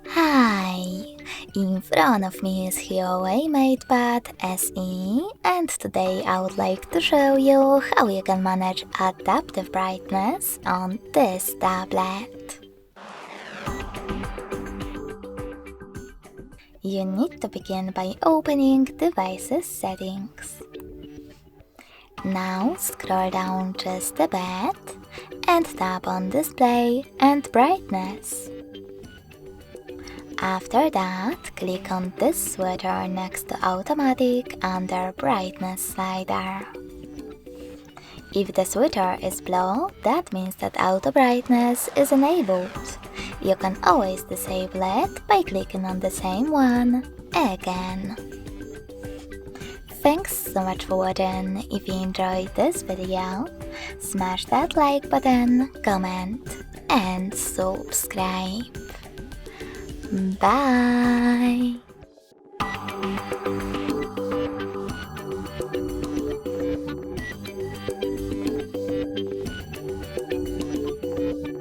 Hi! In front of me is Huawei MatePad SE, and today I would like to show you how you can manage adaptive brightness on this tablet. You need to begin by opening Devices Settings. Now scroll down just a bit and tap on Display and Brightness. After that, click on this switcher next to Automatic under Brightness slider. If the switcher is blue, that means that Auto Brightness is enabled. You can always disable it by clicking on the same one again. Thanks so much for watching. If you enjoyed this video, smash that like button, comment and subscribe. Bye!